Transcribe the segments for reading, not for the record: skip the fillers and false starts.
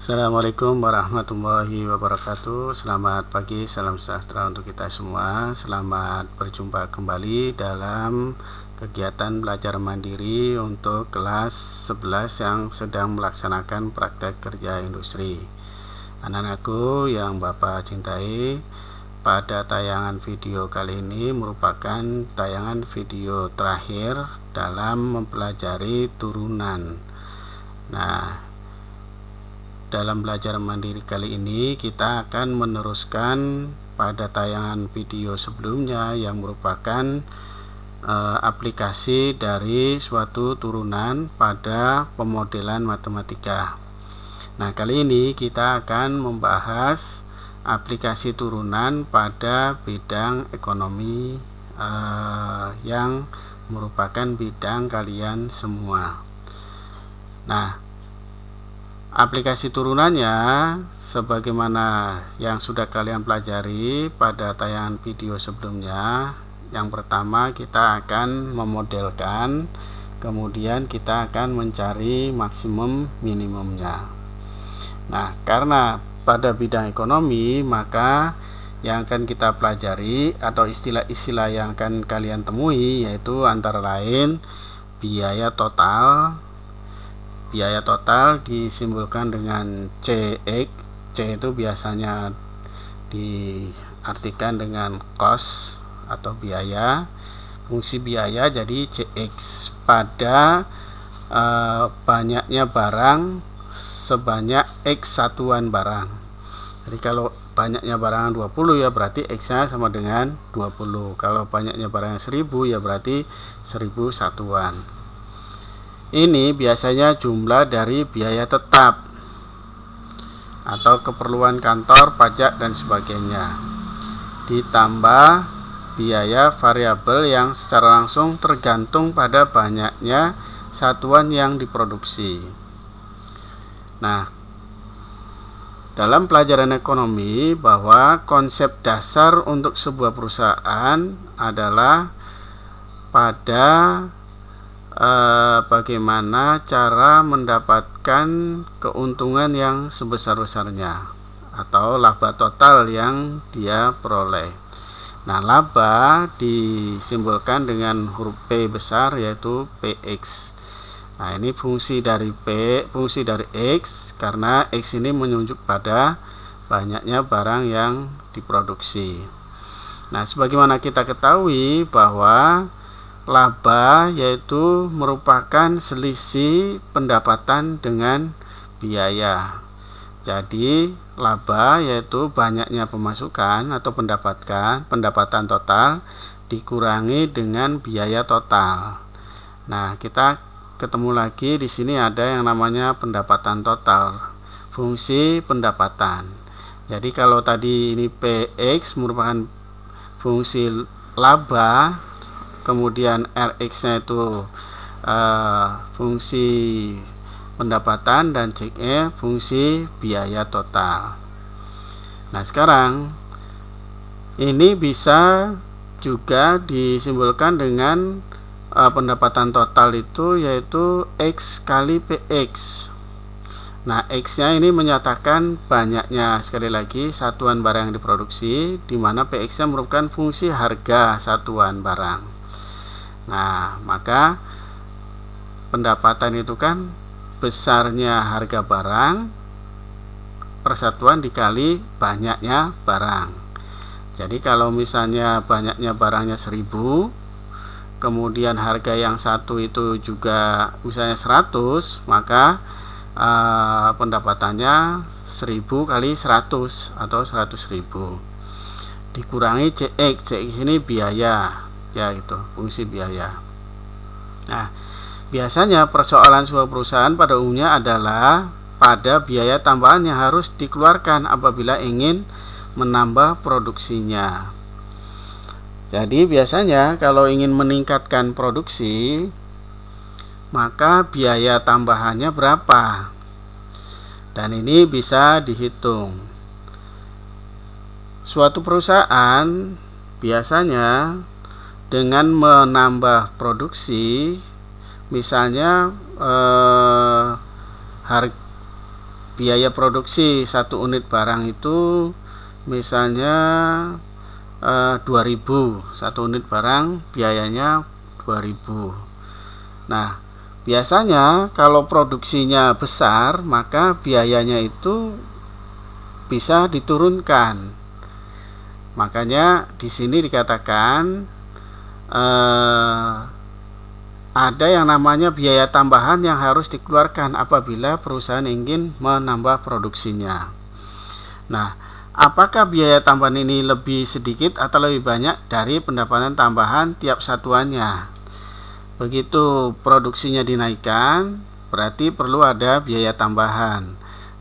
Assalamualaikum warahmatullahi wabarakatuh. Selamat pagi, salam sejahtera untuk kita semua. Selamat berjumpa kembali dalam kegiatan belajar mandiri untuk kelas 11 yang sedang melaksanakan praktek kerja industri. Anak-anakku yang Bapak cintai, pada tayangan video kali ini merupakan tayangan video terakhir dalam mempelajari turunan. Nah, dalam belajar mandiri kali ini kita akan meneruskan pada tayangan video sebelumnya yang merupakan aplikasi dari suatu turunan pada pemodelan matematika. Nah, kali ini kita akan membahas aplikasi turunan pada bidang ekonomi yang merupakan bidang kalian semua. Nah, aplikasi turunannya sebagaimana yang sudah kalian pelajari pada tayangan video sebelumnya. Yang pertama, kita akan memodelkan, kemudian kita akan mencari maksimum minimumnya. Nah, karena pada bidang ekonomi, maka yang akan kita pelajari atau istilah-istilah yang akan kalian temui yaitu antara lain biaya total. Biaya total disimbolkan dengan CX. C itu biasanya diartikan dengan cost atau biaya. Fungsi biaya jadi CX pada banyaknya barang sebanyak X satuan barang. Jadi kalau banyaknya barang 20 ya berarti X-nya sama dengan 20. Kalau banyaknya barang 1000 ya berarti 1000 satuan. Ini biasanya jumlah dari biaya tetap atau keperluan kantor, pajak dan sebagainya, ditambah biaya variabel yang secara langsung tergantung pada banyaknya satuan yang diproduksi. Nah, dalam pelajaran ekonomi bahwa konsep dasar untuk sebuah perusahaan adalah pada bagaimana cara mendapatkan keuntungan yang sebesar-besarnya atau laba total yang dia peroleh. Nah, laba disimbolkan dengan huruf P besar yaitu PX. Nah, ini fungsi dari X karena X ini menunjuk pada banyaknya barang yang diproduksi. Nah, sebagaimana kita ketahui bahwa laba yaitu merupakan selisih pendapatan dengan biaya. Jadi laba yaitu banyaknya pemasukan atau pendapatan total dikurangi dengan biaya total. Nah, kita ketemu lagi di sini ada yang namanya pendapatan total, fungsi pendapatan. Jadi kalau tadi ini PX merupakan fungsi laba, kemudian RX-nya itu fungsi pendapatan dan CX-nya fungsi biaya total. Nah, sekarang ini bisa juga disimbolkan dengan pendapatan total itu yaitu X kali PX. Nah, X-nya ini menyatakan banyaknya, sekali lagi, satuan barang yang diproduksi, di mana PX-nya merupakan fungsi harga satuan barang. Nah, maka pendapatan itu kan besarnya harga barang persatuan dikali banyaknya barang. Jadi kalau misalnya banyaknya barangnya 1000, kemudian harga yang satu itu juga misalnya 100, maka pendapatannya 1000 kali 100 atau 100.000 dikurangi CX. CX ini biaya, ya itu fungsi biaya. Nah, biasanya persoalan sebuah perusahaan pada umumnya adalah pada biaya tambahan yang harus dikeluarkan apabila ingin menambah produksinya. Jadi biasanya kalau ingin meningkatkan produksi, maka biaya tambahannya berapa? Dan ini bisa dihitung. Suatu perusahaan biasanya dengan menambah produksi, misalnya biaya produksi satu unit barang itu misalnya 2000, satu unit barang biayanya 2000. Nah, biasanya kalau produksinya besar maka biayanya itu bisa diturunkan. Makanya di sini dikatakan ada yang namanya biaya tambahan yang harus dikeluarkan apabila perusahaan ingin menambah produksinya. Nah, apakah biaya tambahan ini lebih sedikit atau lebih banyak dari pendapatan tambahan tiap satuannya? Begitu produksinya dinaikkan, berarti perlu ada biaya tambahan.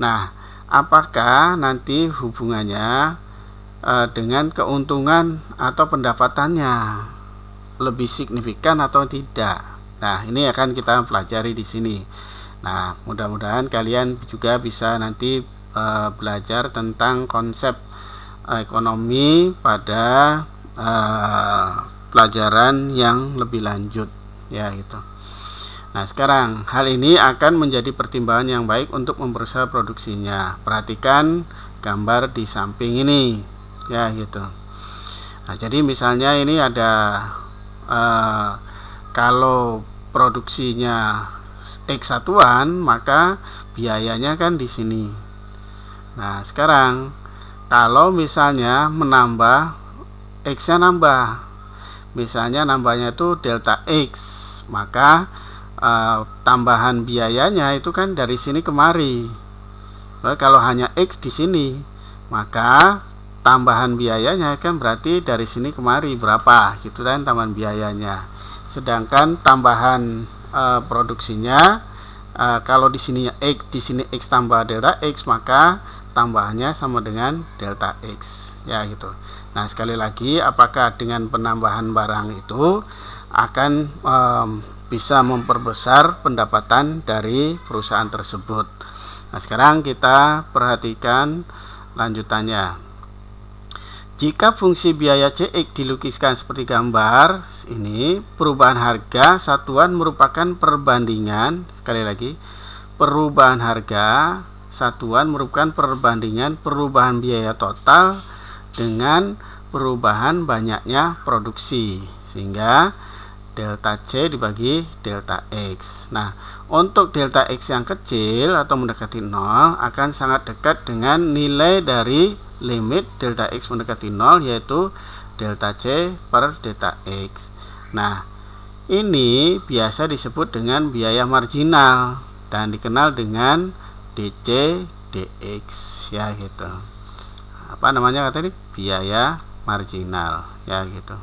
Nah, apakah nanti hubungannya dengan keuntungan atau pendapatannya lebih signifikan atau tidak? Nah, ini akan kita pelajari di sini. Nah, mudah-mudahan kalian juga bisa nanti belajar tentang konsep ekonomi pada pelajaran yang lebih lanjut, ya gitu. Nah, sekarang hal ini akan menjadi pertimbangan yang baik untuk memperbesar produksinya. Perhatikan gambar di samping ini, ya gitu. Nah, jadi misalnya ini ada kalau produksinya X satuan, maka biayanya kan di sini. Nah, sekarang kalau misalnya menambah, X-nya nambah, misalnya nambahnya itu delta X, maka tambahan biayanya itu kan dari sini kemari. Kalau hanya X di sini, maka tambahan biayanya kan berarti dari sini kemari berapa, gitu kan tambahan biayanya. Sedangkan tambahan produksinya kalau di sini X, di sini X tambah delta X, maka tambahannya sama dengan delta X, ya gitu. Nah, sekali lagi, apakah dengan penambahan barang itu akan bisa memperbesar pendapatan dari perusahaan tersebut? Nah, sekarang kita perhatikan lanjutannya. Jika fungsi biaya CX dilukiskan seperti gambar ini, perubahan harga satuan merupakan perbandingan, sekali lagi, perubahan harga satuan merupakan perbandingan perubahan biaya total dengan perubahan banyaknya produksi, sehingga delta C dibagi delta X. Nah, untuk delta X yang kecil atau mendekati 0 akan sangat dekat dengan nilai dari limit delta X mendekati 0, yaitu delta C per delta X. Nah, ini biasa disebut dengan biaya marginal dan dikenal dengan DC DX, ya gitu. Apa namanya tadi? Biaya marginal, ya gitu.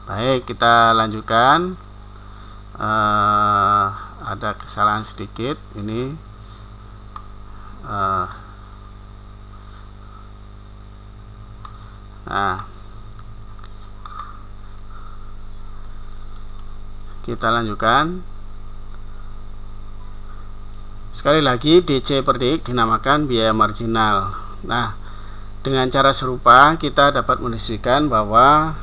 Baik, kita lanjutkan. Ada kesalahan sedikit ini. Nah, kita lanjutkan. Sekali lagi, DC per DX dinamakan biaya marginal. Nah, dengan cara serupa kita dapat mendeskripsikan bahwa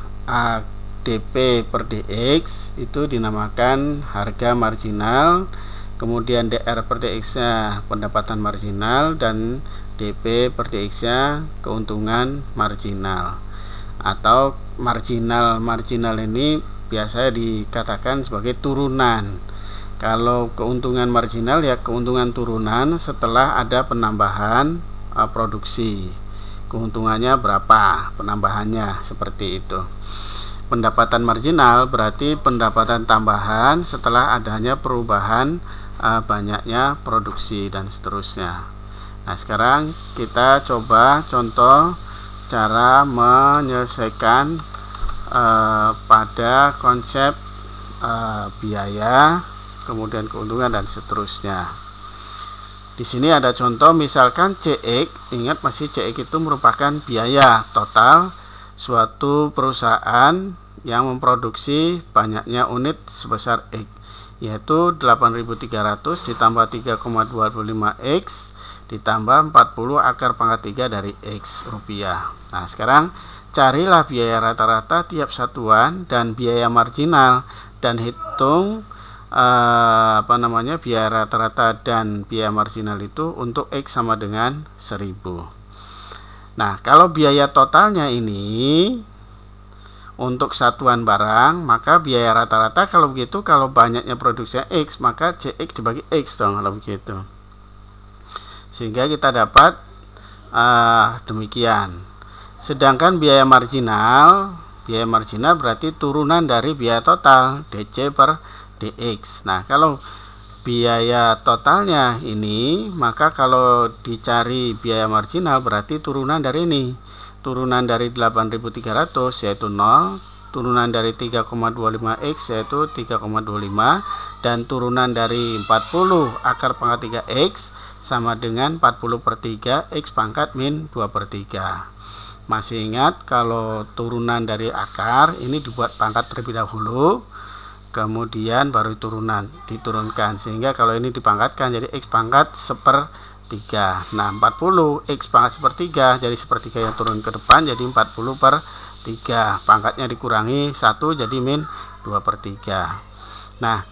DP per DX itu dinamakan harga marginal, kemudian DR per DX nya pendapatan marginal, dan DP per DX nya keuntungan marginal. Atau marginal ini biasanya dikatakan sebagai turunan. Kalau keuntungan marginal ya keuntungan turunan setelah ada penambahan produksi. Keuntungannya berapa penambahannya, seperti itu. Pendapatan marginal berarti pendapatan tambahan setelah adanya perubahan banyaknya produksi dan seterusnya. Nah, sekarang kita coba contoh cara menyelesaikan pada konsep biaya, kemudian keuntungan dan seterusnya. Di sini ada contoh, misalkan CX, ingat masih CX itu merupakan biaya total suatu perusahaan yang memproduksi banyaknya unit sebesar X, yaitu 8.300 ditambah 3,25 X ditambah 40 akar pangkat 3 dari X rupiah. Nah, sekarang carilah biaya rata-rata tiap satuan dan biaya marginal dan hitung biaya rata-rata dan biaya marginal itu untuk X sama dengan 1000. Nah, kalau biaya totalnya ini untuk satuan barang, maka biaya rata-rata kalau begitu, kalau banyaknya produksi X, maka CX dibagi X dong kalau begitu. Sehingga kita dapat demikian. Sedangkan biaya marginal berarti turunan dari biaya total DC per DX. Nah, kalau biaya totalnya ini, maka kalau dicari biaya marginal berarti turunan dari ini. Turunan dari 8.300 yaitu 0, turunan dari 3,25X yaitu 3,25, dan turunan dari 40 akar pangkat 3X sama dengan 40 per 3 X pangkat min 2 per 3. Masih ingat kalau turunan dari akar ini dibuat pangkat terlebih dahulu, kemudian baru diturunkan, sehingga kalau ini dipangkatkan jadi X pangkat 1/3. Nah, 40 X pangkat 1/3 jadi 1/3 yang turun ke depan jadi 40 per 3, pangkatnya dikurangi 1 jadi min 2/3. Nah,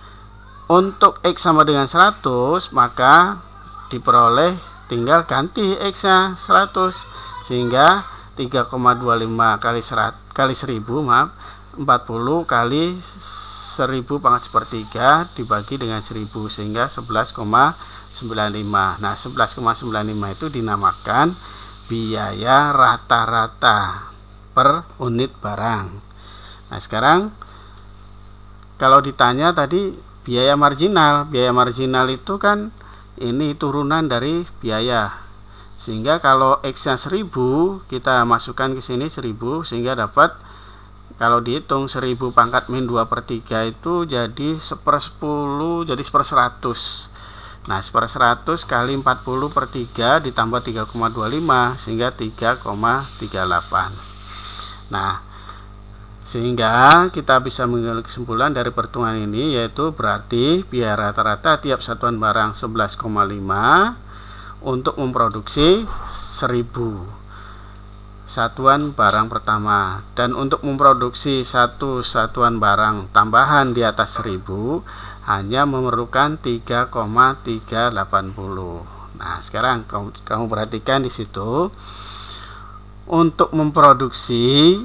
untuk X sama dengan 100 maka diperoleh tinggal ganti X nya 100, sehingga 3,25 kali 1000 40 kali 1000 pangkat 1/3 dibagi dengan 1000 sehingga 11,95. Nah, 11,95 itu dinamakan biaya rata-rata per unit barang. Nah, sekarang kalau ditanya tadi biaya marginal itu kan ini turunan dari biaya. Sehingga kalau X-nya 1000 kita masukkan ke sini 1000, sehingga dapat kalau dihitung 1000 pangkat min 2/3 itu jadi 1/10 jadi 1/100. Nah, 1/100 kali 40 per 3 ditambah 3,25 sehingga 3,38. Nah, sehingga kita bisa mengambil kesimpulan dari perhitungan ini, yaitu berarti biaya rata-rata tiap satuan barang 11,5 untuk memproduksi 1000 satuan barang pertama, dan untuk memproduksi satu satuan barang tambahan di atas 1000 hanya memerlukan 3,380. Nah, sekarang kamu perhatikan di situ, untuk memproduksi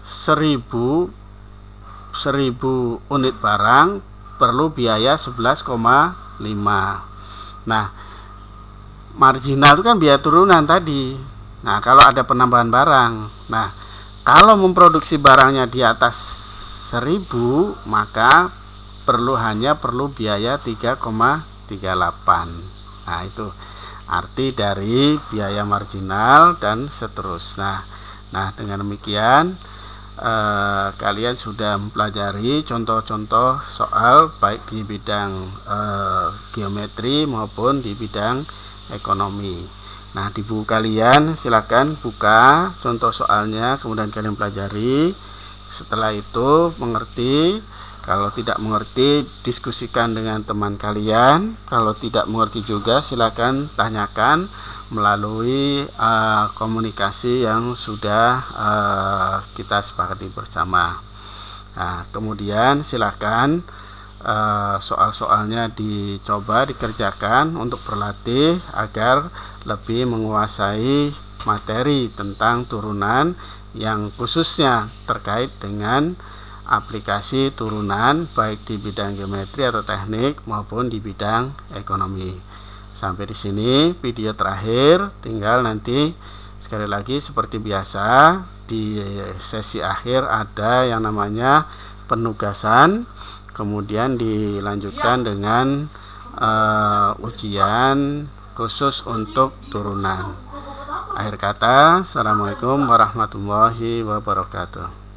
1000 unit barang perlu biaya 11,5. Nah, marginal itu kan biaya turunan tadi. Nah, kalau ada penambahan barang, nah kalau memproduksi barangnya di atas 1000 maka hanya perlu biaya 3,38. Nah, itu arti dari biaya marginal dan seterusnya. Nah, dengan demikian kalian sudah mempelajari contoh-contoh soal baik di bidang geometri maupun di bidang ekonomi. Nah, di buku kalian silakan buka contoh soalnya, kemudian kalian pelajari. Setelah itu mengerti, kalau tidak mengerti diskusikan dengan teman kalian. Kalau tidak mengerti juga silakan tanyakan melalui komunikasi yang sudah kita sepakati bersama. Nah, kemudian silakan soal-soalnya dicoba dikerjakan untuk berlatih agar lebih menguasai materi tentang turunan yang khususnya terkait dengan aplikasi turunan baik di bidang geometri atau teknik maupun di bidang ekonomi. Sampai di sini video terakhir, tinggal nanti sekali lagi seperti biasa di sesi akhir ada yang namanya penugasan, kemudian dilanjutkan dengan ujian khusus untuk turunan. Akhir kata, assalamualaikum warahmatullahi wabarakatuh.